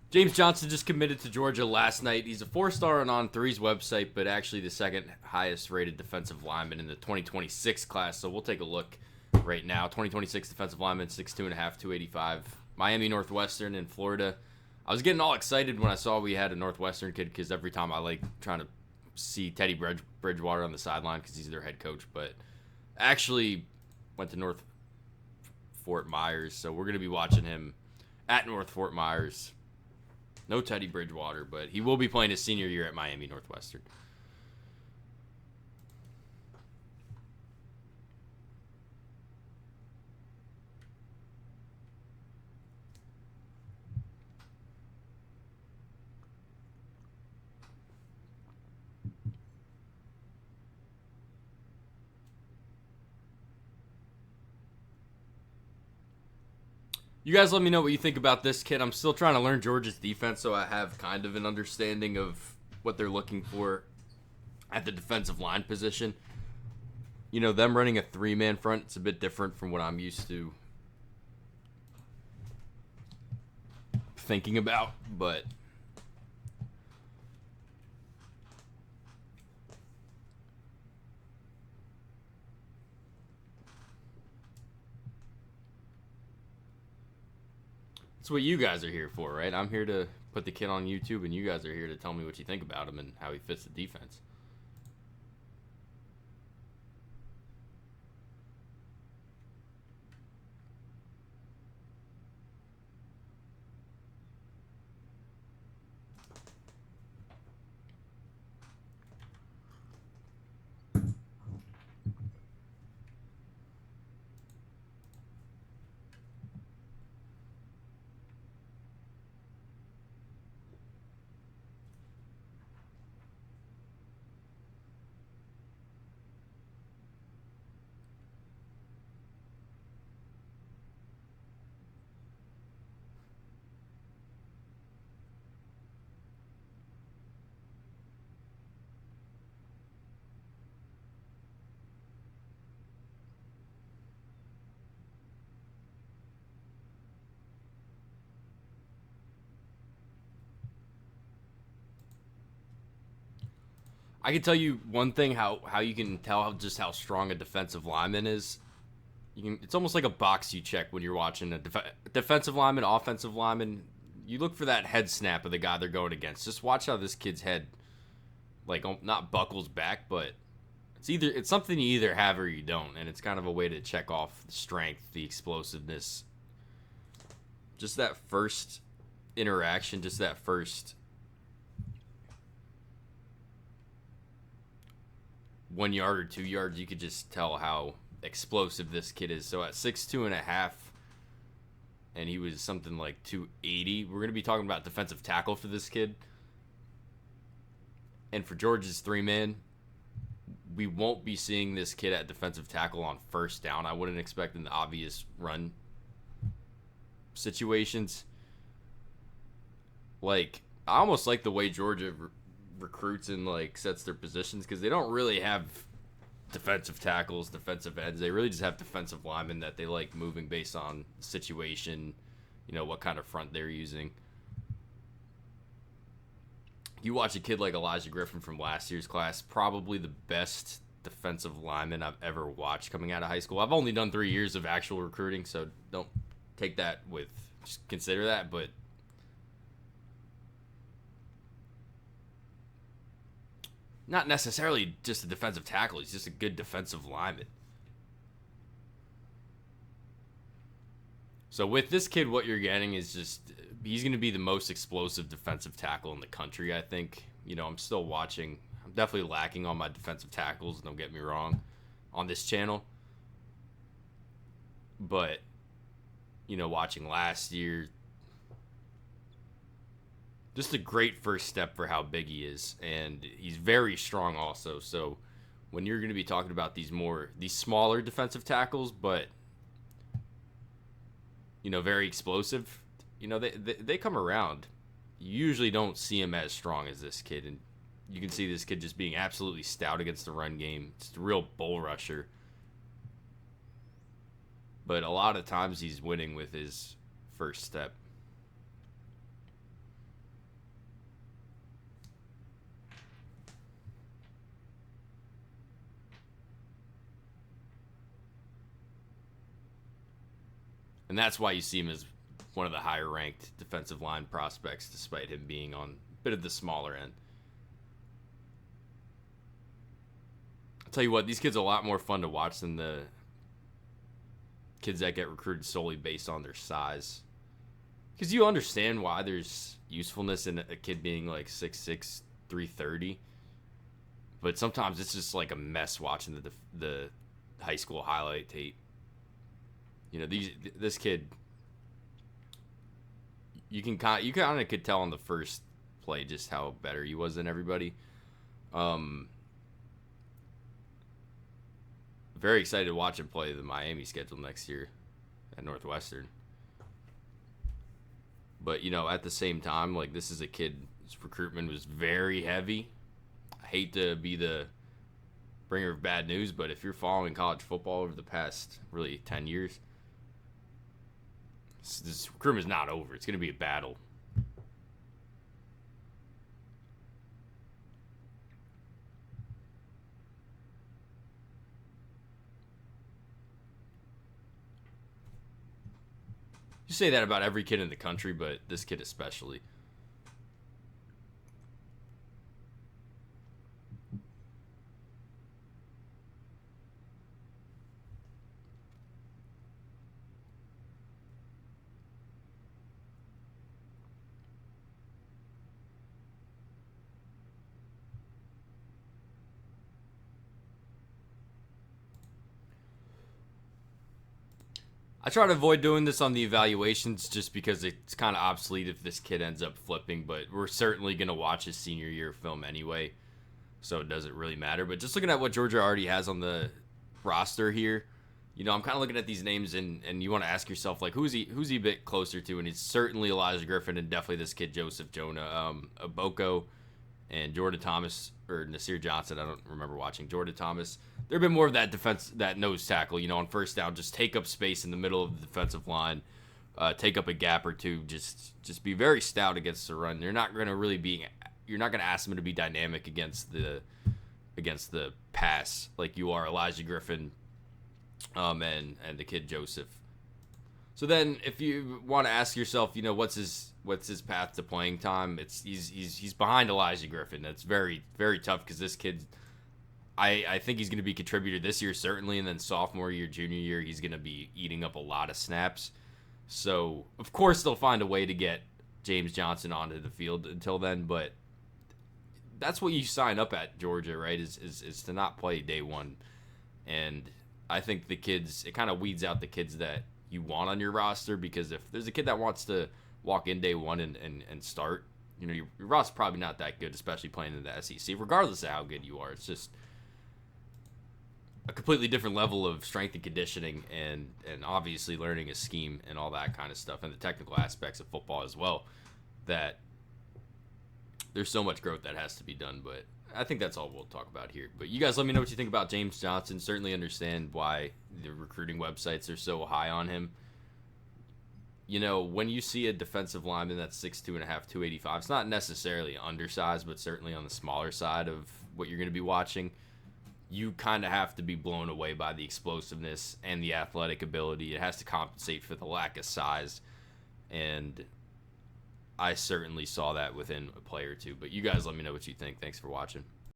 James Johnson just committed to Georgia last night. He's a four-star on On3's website, but actually the second highest rated defensive lineman in the 2026 class. So we'll take a look right now. 2026 defensive lineman, 6'2.5", 285. Miami Northwestern in Florida. I was getting all excited when I saw we had a Northwestern kid because every time I like trying to see Teddy Bridgewater on the sideline because he's their head coach. But actually went to North Fort Myers, so we're going to be watching him at North Fort Myers. No Teddy Bridgewater, but he will be playing his senior year at Miami Northwestern. You guys let me know what you think about this kid. I'm still trying to learn Georgia's defense, so I have kind of an understanding of what they're looking for at the defensive line position. You know, them running a three-man front, it's a bit different from what I'm used to thinking about, but it's what you guys are here for, right? I'm here to put the kid on YouTube, and you guys are here to tell me what you think about him and how he fits the defense. I can tell you one thing how you can tell just how strong a defensive lineman is. It's almost like a box you check when you're watching a defensive lineman, offensive lineman. You look for that head snap of the guy they're going against. Just watch how this kid's head, like, not buckles back, but it's something you either have or you don't, and it's kind of a way to check off the strength, the explosiveness, just that first interaction, just that first 1 yard or 2 yards. You could just tell how explosive this kid is. So at 6'2.5", and he was something like 280. We're going to be talking about defensive tackle for this kid. And for Georgia's three-man, we won't be seeing this kid at defensive tackle on first down. I wouldn't expect in the obvious run situations. Like, I almost like the way Georgia recruits and like sets their positions because they don't really have defensive tackles, defensive ends. They really just have defensive linemen that they like moving based on situation, you know, what kind of front they're using. You watch a kid like Elijah Griffin from last year's class, probably the best defensive lineman I've ever watched coming out of high school. I've only done 3 years of actual recruiting, so don't take that with, just consider that, but not necessarily just a defensive tackle. He's just a good defensive lineman. So with this kid, what you're getting is just, he's going to be the most explosive defensive tackle in the country, I think. You know, I'm still watching. I'm definitely lacking on my defensive tackles, don't get me wrong, on this channel. But, you know, watching last year, just a great first step for how big he is, and he's very strong also. So when you're going to be talking about these smaller defensive tackles, but you know, very explosive, you know, they come around. You usually don't see him as strong as this kid, and you can see this kid just being absolutely stout against the run game. It's a real bull rusher, but a lot of times he's winning with his first step. And that's why you see him as one of the higher ranked defensive line prospects, despite him being on a bit of the smaller end. I'll tell you what, these kids are a lot more fun to watch than the kids that get recruited solely based on their size. Because you understand why there's usefulness in a kid being like 6'6", 330. But sometimes it's just like a mess watching the high school highlight tape. You know, this kid, you kind of could tell on the first play just how better he was than everybody. Very excited to watch him play the Miami schedule next year at Northwestern. But, you know, at the same time, like, this is a kid, his recruitment was very heavy. I hate to be the bringer of bad news, but if you're following college football over the past, really, 10 years, this recruitment is not over. It's going to be a battle. You say that about every kid in the country, but this kid especially. I try to avoid doing this on the evaluations just because it's kind of obsolete if this kid ends up flipping, but we're certainly going to watch his senior year film anyway, so it doesn't really matter. But just looking at what Georgia already has on the roster here, you know, I'm kind of looking at these names, and you want to ask yourself, like, who's he a bit closer to? And it's certainly Elijah Griffin and definitely this kid, Joseph Jonah. Aboko and Jordan Thomas, or Nasir Johnson, I don't remember watching. Jordan Thomas, there have been more of that defense, that nose tackle, you know, on first down, just take up space in the middle of the defensive line, take up a gap or two, just be very stout against the run. You're not going to ask them to be dynamic against the pass like you are Elijah Griffin and the kid Joseph. So then, if you want to ask yourself, you know, what's his path to playing time? He's behind Elijah Griffin. That's very, very tough because this kid, I think he's going to be a contributor this year certainly, and then sophomore year, junior year, he's going to be eating up a lot of snaps. So of course they'll find a way to get James Johnson onto the field until then, but that's what you sign up at Georgia, right? Is to not play day one, and I think the kids, it kind of weeds out the kids that you want on your roster, because if there's a kid that wants to walk in day one and start, you know, your roster's probably not that good, especially playing in the SEC, regardless of how good you are. It's just a completely different level of strength and conditioning, and obviously learning a scheme and all that kind of stuff, and the technical aspects of football as well, that there's so much growth that has to be done. But I think that's all we'll talk about here. But you guys let me know what you think about James Johnson. Certainly understand why the recruiting websites are so high on him. You know, when you see a defensive lineman that's 6'2.5", 285, it's not necessarily undersized, but certainly on the smaller side of what you're going to be watching. You kind of have to be blown away by the explosiveness and the athletic ability. It has to compensate for the lack of size, and I certainly saw that within a play or two. But you guys let me know what you think. Thanks for watching.